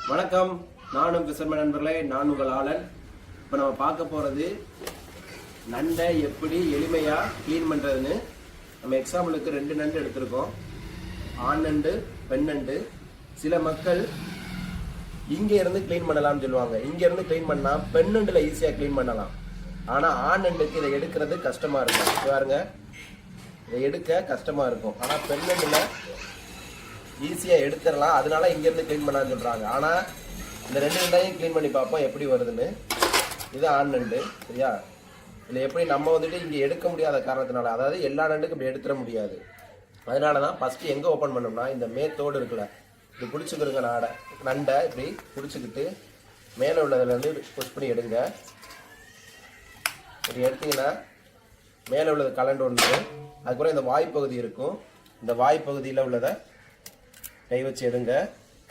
வணக்கம், நானும் விசர்ம நண்பர்களே, நான் உங்கள் ஆளன். இப்போ நம்ம பார்க்க போகிறது நண்டை எப்படி எளிமையாக க்ளீன் பண்ணுறதுன்னு. நம்ம எக்ஸாம்பிளுக்கு 2 நண்டு எடுத்திருக்கோம், ஆண் நண்டு, பெண் நண்டு. சில மக்கள் இங்கே இருந்து க்ளீன் பண்ணலாம்னு சொல்லுவாங்க. இங்கேருந்து க்ளீன் பண்ணால் பெண் நண்டில் ஈஸியாக க்ளீன் பண்ணலாம். ஆனால் ஆண் நண்டுக்கு இதை எடுக்கிறது கஷ்டமாக இருக்கும். பாருங்க, இதை எடுக்க கஷ்டமாக இருக்கும். ஆனால் பெண் நண்டில் ஈஸியாக எடுத்துடலாம். அதனால இங்கேருந்து க்ளீன் பண்ணான்னு சொல்கிறாங்க. ஆனால் இந்த 2 நண்டையும் க்ளீன் பண்ணி பார்ப்போம் எப்படி வருதுன்னு. இது ஆண் நண்டு, சரியா? இதில் எப்படி நம்ம வந்துட்டு இங்கே எடுக்க முடியாத காரணத்தினால, அதாவது எல்லா நண்டுக்கும் இப்படி எடுத்துட முடியாது. அதனால தான் ஃபஸ்ட்டு எங்கே ஓப்பன் பண்ணோம்னா இந்த மேத்தோடு இருக்குல்ல, இது பிடிச்சிக்கிறங்க. நண்டை இப்படி பிடிச்சிக்கிட்டு மேலே உள்ளதுலேருந்து புஷ் பண்ணி எடுங்க. இப்படி எடுத்தீங்கன்னா மேலே உள்ளது கலண்டு ஒன்று. அதுக்கப்புறம் இந்த வாய்ப்பகுதி இருக்கும், இந்த வாய்ப்பகுதியில் உள்ளதை கை வச்சு எடுங்க.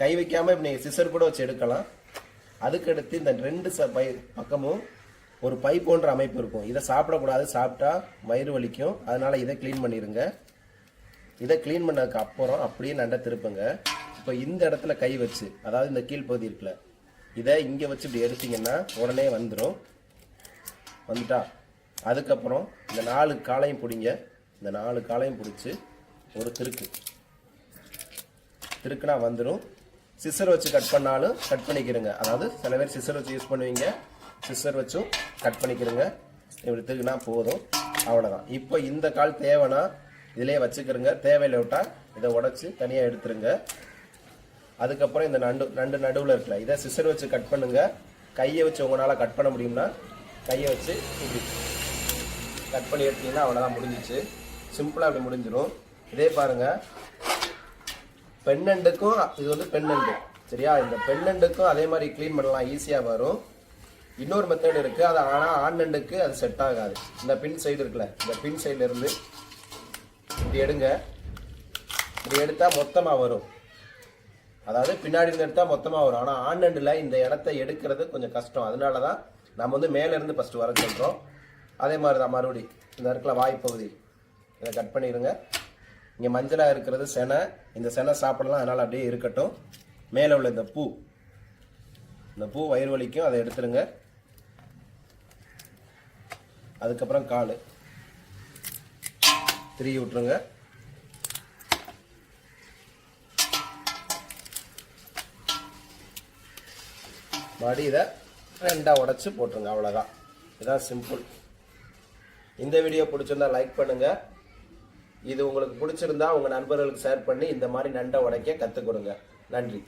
கை வைக்காமல் இப்போ நீங்கள் சிசர் கூட வச்சு எடுக்கலாம். அதுக்கடுத்து இந்த 2 பக்கமும் ஒரு பை போன்ற அமைப்பு இருக்கும். இதை சாப்பிடக்கூடாது, சாப்பிட்டா வயிறு வலிக்கும். அதனால் இதை க்ளீன் பண்ணிடுங்க. இதை க்ளீன் பண்ணதுக்கு அப்புறம் அப்படியே நண்டை திருப்புங்க. இப்போ இந்த இடத்துல கை வச்சு, அதாவது இந்த கீழ்ப்பகுதி இருக்குல்ல, இதை இங்கே வச்சு இப்படி எடுத்தீங்கன்னா உடனே வந்துடும். வந்துட்டா அதுக்கப்புறம் இந்த 4 காலையும் பிடிங்க. இந்த 4 காலையும் பிடிச்சி ஒரு திருக்குனா வந்துடும். சிசர் வச்சு கட் பண்ணாலும் கட் பண்ணிக்கிறங்க. அதாவது சில பேர் சிசர் வச்சு யூஸ் பண்ணுவீங்க, சிசர் வச்சும் கட் பண்ணிக்கிறங்க. இப்படி திருக்குனா போதும், அவ்வளோதான். இப்போ இந்த கால் தேவைன்னா இதிலே வச்சுக்கிறங்க, தேவையில்லை விட்டால் இதை உடச்சி தனியாக எடுத்துருங்க. அதுக்கப்புறம் இந்த நண்டு நடுவில் இருக்கல, இதை சிசர் வச்சு கட் பண்ணுங்க. கையை வச்சு உங்களால் கட் பண்ண முடியும்னா கையை வச்சு இப்படி கட் பண்ணி எடுத்தீங்கன்னா அவ்வளோதான், முடிஞ்சிச்சு. சிம்பிளாக அப்படி முடிஞ்சிடும். இதே பாருங்கள், பெண் நண்டுக்கும் இது வந்து பெண் நண்டு, சரியா? இந்த பெண் நண்டுக்கும் அதே மாதிரி க்ளீன் பண்ணலாம், ஈஸியாக வரும். இன்னொரு மெத்தட் இருக்குது, அது ஆனால் ஆண் நண்டுக்கு அது செட் ஆகாது. இந்த பின் சைடு இருக்குல்ல, இந்த பின் சைடில் இருந்து இப்படி எடுங்க. இப்படி எடுத்தால் மொத்தமாக வரும், அதாவது பின்னாடி இருந்து எடுத்தால் மொத்தமாக வரும். ஆனால் ஆண் நண்டில் இந்த இடத்த எடுக்கிறது கொஞ்சம் கஷ்டம். அதனால தான் நம்ம வந்து மேலேருந்து ஃபஸ்ட்டு வர சொல்கிறோம். அதே மாதிரி தான் மறுபடி இந்த இடத்துல வாய்ப்பகுதி இதை கட் பண்ணிடுங்க. இங்கே மஞ்சளாக இருக்கிறது செனை, இந்த செனை சாப்பிடலாம், அதனால் அப்படியே இருக்கட்டும். மேலே உள்ள இந்த பூ வயிறு வலிக்கும், அதை எடுத்துருங்க. அதுக்கப்புறம் கால் திருகி விட்டுருங்க. மறுபடி இதை 2 உடைச்சு போட்டுருங்க, அவ்வளோதான். இதுதான் சிம்பிள். இந்த வீடியோ பிடிச்சிருந்தா லைக் பண்ணுங்கள். இது உங்களுக்கு பிடிச்சிருந்தா உங்கள் நண்பர்களுக்கு ஷேர் பண்ணி இந்த மாதிரி நண்டை உடைக்க கற்றுக் கொடுங்க. நன்றி.